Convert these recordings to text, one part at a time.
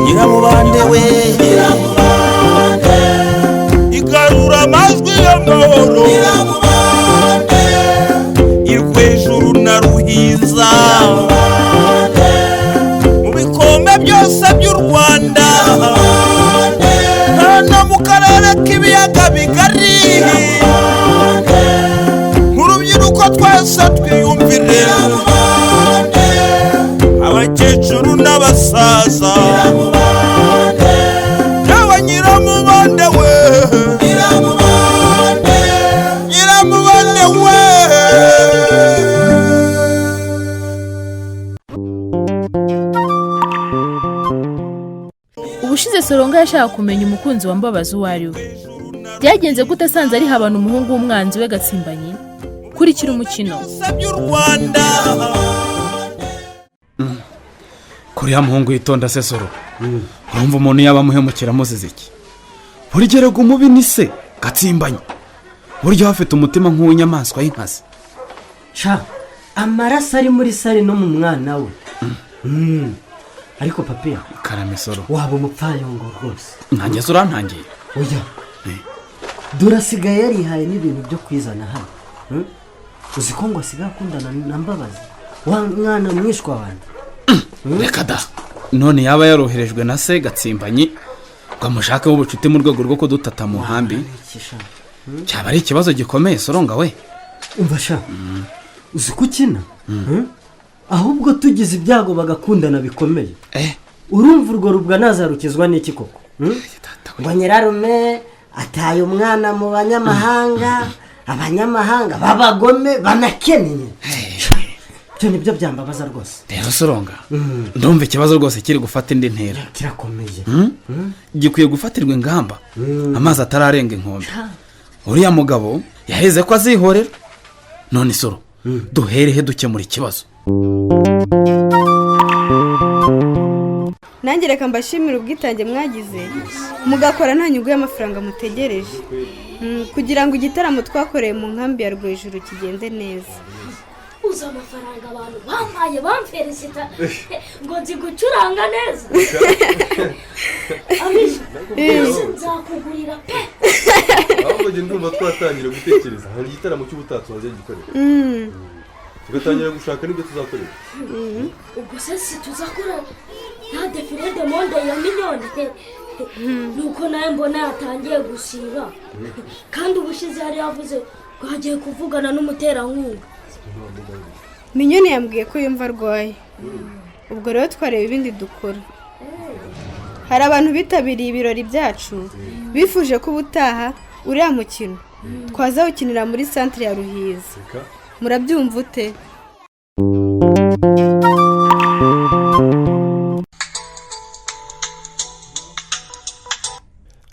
Nyiramubande we Nyiramubande igarura amajwi y'amahoro Nyiramubande irwejuru na ruhiza mu bikombe byose by'u Rwanda hano mu karere k'ibiyaga bigari nk'urubyiruko twese twiyumvire abakecuru n'abasaza yawe Nyiramubande we Nyiramubande we. Ubushize Soronga yashaka kumenya umukunzi wa Mbabazi uwo ari we. Byagenze gute asanze ari habana umuhungu w'umwanzi we Gatsimbanyi? Kurikira umukino. Kuri ya muhungu yitonda se Soro. Urumva umuntu yaba muhemukira muzize iki? Burgerego umubi ni se Gatsimbanyi. Buryo hafite umutima nk'uw'inyamaswa y'inkazi. Sha amaraso ari muri sare no mu mwana we. Ariko papiya Karame Soro. Waba umupfayongo rwose. Nanjye urantangiye. Oya. Durasigaye yarihaye n'ibintu byo kwizana hano. Uzi ko ngo asigaye akundana na Mbabazi. Wa mwana mwishwa wanjye. Reka da. None yaba yaroherejwe na se Gatsimbanyi ngo amushake ubucuti mu rwego rwo kudutata mu nkambi. Cyaba ari ikibazo gikomeye Soronga we. Umva sha. Uzi ko ukina? Ahubwo tugize ibyago bagakundana bikomeye. Urumva urwo rubwa nazarukizwa n'iki koko? Ngo nyirarume ataye umwana mu banyamahanga, abanyamahanga babagome banakennye. Byo nibyo byambabaza rwose. Rero Soronga. Ndumva ikibazo rwose kiri gufata indi ntera. Kirakomeye. Gikwiye gufatirwa ingamba. Amazi atararenga inkombe. Uriya mugabo yaheze ko azihorera. None Soro, duherehe dukemura ikibazo. Nanjye reka mbashimira ubwitange mwagize mugakora nta nyungu y'amafaranga mutegereje kugira ngo igitaramo twakoreye mu nkambi ya RWEJURU kigende neza. Uza amafaranga abantu bampaye bamferesita ngo nzigucuranga neza. Abije nzakugurira pe. Ahubwo nge ndumva twatangira gutekereza hari igitaramo cy'ubutatsi waje gikorera. Tugatangira gushaka n'ibyo tuzakorera. Ubwo se si tuzakora nta defile de monde ya minyoni. Nuko nawe mbona yatangiye gusiba. Kandi ubushize yari yavuze ngo hagiye kuvugana n'umuterankunga. Minyoni yambwiye ko yumva arwaye. Ubwo rero twareba ibindi dukora. Hari abantu bitabiriye ibirori byacu bifuje ko ubutaha uriya mukino twaza ukinira muri centre ya Ruhiza. Murabyumva ute?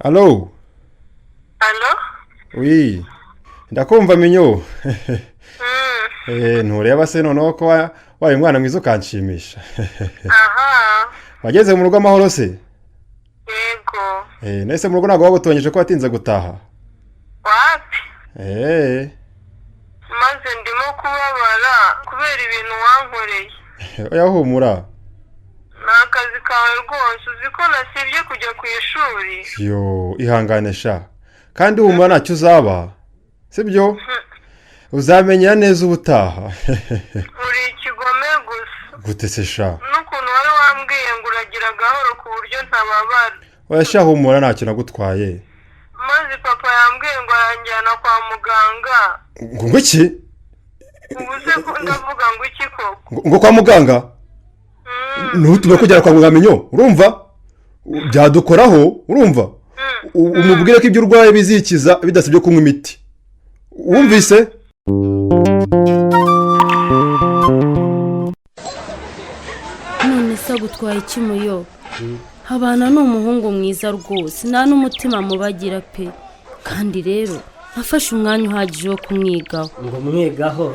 Allo? Allo? Oui. Ndakumva Minyo. Ntureba se noneho ko wabaye umwana mwiza ukanshimisha. Aha. Wageze mu rugo amahoro se? Yego. Nese mu rugo ntabwo wagutonyeje ko watinze gutaha. Wapi? Maze ndimo kubabara kubera ibintu wankoreye. Oya humura. Nakazi kawe rwose uzi ko nasibye kujya ku ishuri. Yo ihangane sha. Kandi humura ntacyo uzaba. Sibyo? Uzamenya neza ubutaha. Uri ikigome gusa. Gute se sha? N'ukuntu wari wambwiye ngo uragira gahoro ku buryo ntababara. Oya sha humura ntacyo nagutwaye. Maze papa yambwiye ngo aranjyana kwa muganga. Ngo iki? Ubu se ndavuga ngo iki koko? Ngo kwa muganga? Nutume kugera kwa muganga Minyo, urumva? Byadukoraho, urumva? Umubwire ko ibyo urwaye bizikiza bidasibye kunywa imiti. Wumvise? None se gutwaye iki Muyo? Habana n'umuhungu mwiza rwose, nta n'umutima mubagira pe. Kandi rero nafashe umwanya uhagije wo kumwigaho. Ngo mwigaho?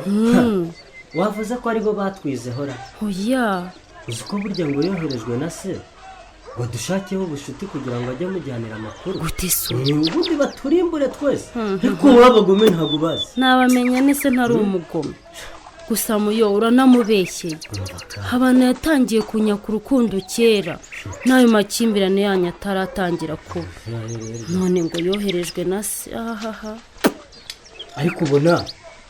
Wavuze ko aribo batwizehora. Oya. Uzi ko burya ngo yoherejwe na se ngo dushakeho ubucuti kugira ngo ajye amujyanira amakuru gute so ubundi baturimbure twese ariko wabagome ntabwo bazi nabamenya nese ntari umugome gusa muyo uranamubeshyeye abantu yatangiye kunyaka urukundo kera n'ayo makimbirane yanyu ataratangira kuba none ngo yoherejwe na se ahaha ariko ubona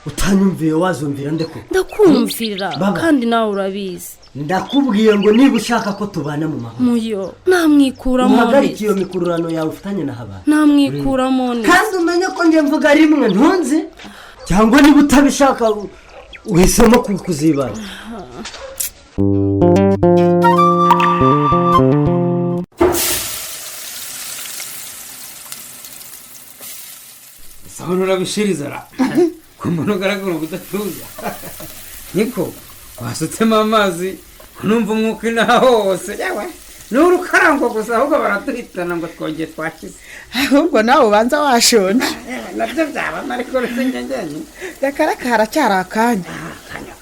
utanyumviye wazumvira ndeko ndakumvira kandi nawe urabizi ndakubwiye ngo niba ushaka ko tubana mu mahoro muyo namwikuramo muhagarike iyo mikururano yawe ufitanye na habana namwikuramo neza kandi umenye ko njye mvuga rimwe ntunze cyangwa niba utabishaka uhisemo kuzibana isabune urabishiriza ra ku muntu ugaragara ubudatuza niko wasutsemo amazi numva umwuka inaha hose yewe ni urukarango gusa ahubwo baraduhitana ngo twongere twakize ahubwo nawe ubanza washonje nabyo byaba ariko rusenye njyanye reka haracyari akanya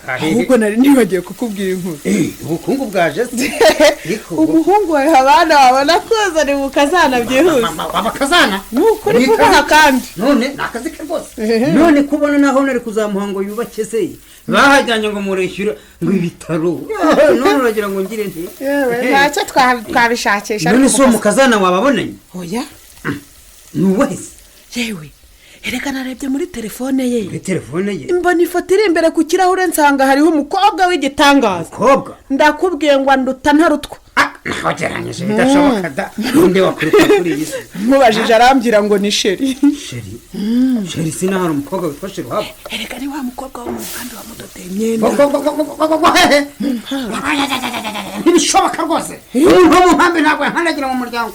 ahubwo nari nibagiwe kukubwira inkuru ubukungu bwaje se ubuhungu wawe abana babona kuzana bukazana byihuse abakazana nukuri kubaha kandi none ni akazi ke rwose none kubona naho nari kuzamuha ngo yubake se bahajyanye ngo murishyure ngo ibitaro none uragira ngo ngire nti ntacyo twabishakisha none si uwo mukazana wababonanye oya ni uwese yewe erega narebye muri telefone ye muri telefone ye mbona ifoto iri imbere ku kirahure nsanga hariho umukobwa w'igitangaza umukobwa ndakubwiye ngo anduta ntarutwa wageranyije bidashoboka da undi wakuruta kuri iyi si mubajije arambwira ngo ni sheri sheri sina hari umukobwa witwa sheri wabo erega ni wa mukobwa wo mu muhanda wamudodeye imyenda ntibishoboka rwose umuntu wo mu nkambi ntabwo yankanagira mu muryango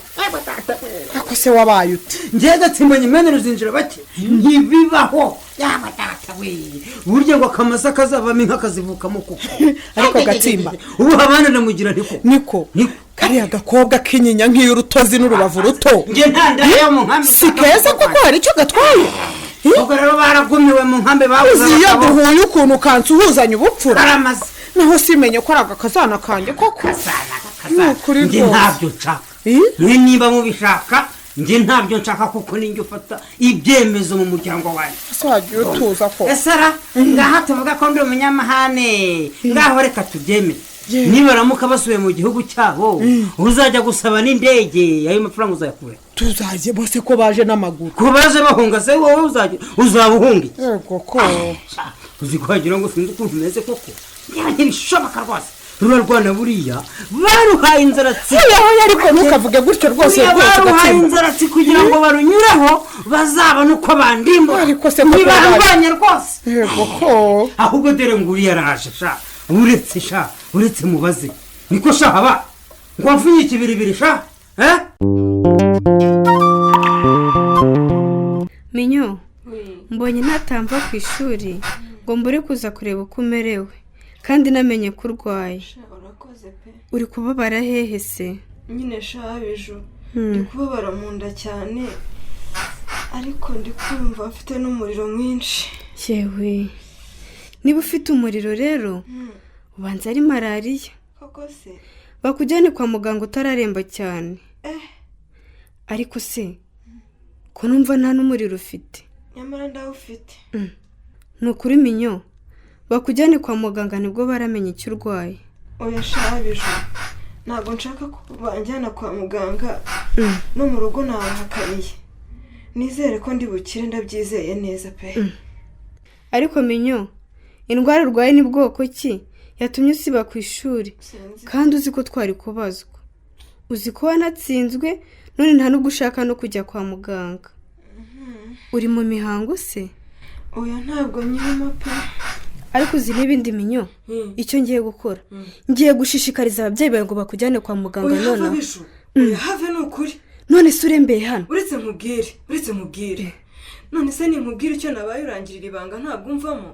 ako se wabaye uti njye gatsimbanye imena ruzinjira bake ntibibaho yaba data we burya ngo akamasa kazavamo inka kazivukamo kuko ariko gatsimba ubu abana namugira niko kariya gakobwa k'inyinya nk'iy'urutozi n'urubavu ruto njye ntandara yo mu nkambi si keza kuko hari icyo gatwaye ubwo rero baragumiwe mu nkambi babuze uzi iyo duhuye ukuntu kansuhuzanya ubupfura aramaze naho simenye ko ari agakazana kanjye koko njye ntabyo nshaka niba mubishaka njye ntabyo nshaka kuko ninjye ufata ibyemezo mu muryango wanjye ese wagiye utuza ko esara ngaha tuvuga ko ndi umunyamahane ngaho reka tubyemere nibaramuka basubiye mu gihugu cyabo uzajya gusaba n'indege ayo mafaranga uzayakura tuzajye bose ko baje n'amaguru ko baje bahunga se wowe uzabuhunga yego ko uzi ko wagira ngo sinzi ukuntu umeze koko ntibishoboka rwose rurarwana buriya baruhaye inzaratsi ariko ntukavuge gutyo rwose baruhaye inzaratsi kugira ngo barunyureho bazabone uko bandimbura ntibarwanye rwose yego ko ahubwo dore ngo uriya araje sha uretse mubaze niko shahaba ngo wafunye ikibiribiri sha minyo mbonye ntatamva ku ishuri ngo mbure kuza kureba uko umerewe kandi namenye ko urwaye uri kubabara hehe se nyine shabijo ndi kubabara mu nda cyane ariko ndi kumva mfite n'umuriro mwinshi yewe niba ufite umuriro rero ubanza ari malariya koko se bakujyane kwa muganga utararemba cyane ariko se ko numva nta n'umuriro ufite nyamara ndawufite ni ukuri minyo bakujyane kwa muganga nibwo baramenya icyo urwaye oya shabijo ntabwo nshaka ko banjyana kwa muganga no mu rugo nabahakariye nizere ko ndi bukire ndabyizeye neza pe ariko minyo indwara urwaye ni bwoko ki yatumye usiba ku ishuri kandi uzi ko twari kubazwa uzi ko wanatsinzwe none nta n'ubwo ushaka no kujya kwa muganga uri mu mihango se oya ntabwo nyirimo pe ariko uzi n'ibindi minyo icyo ngiye gukora ngiye gushishikariza ababyeyi bawe ngo bakujyane kwa muganga nonaha oya have ni ukuri none se urembeye hano uretse mubwire none se nimubwire icyo nabaye urangirira ibanga ntabwo umvamo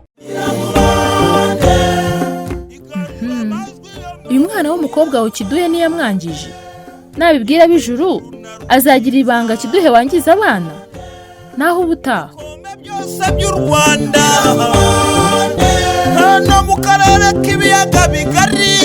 uyu mwana w'umukobwa wawe kiduhe niyo yamwangije nabibwira ab'ijuru azagira ibanga kiduhe wangiza abana naho ubutaha byose by'u Rwanda hano mu karere k'ibiyaga bigari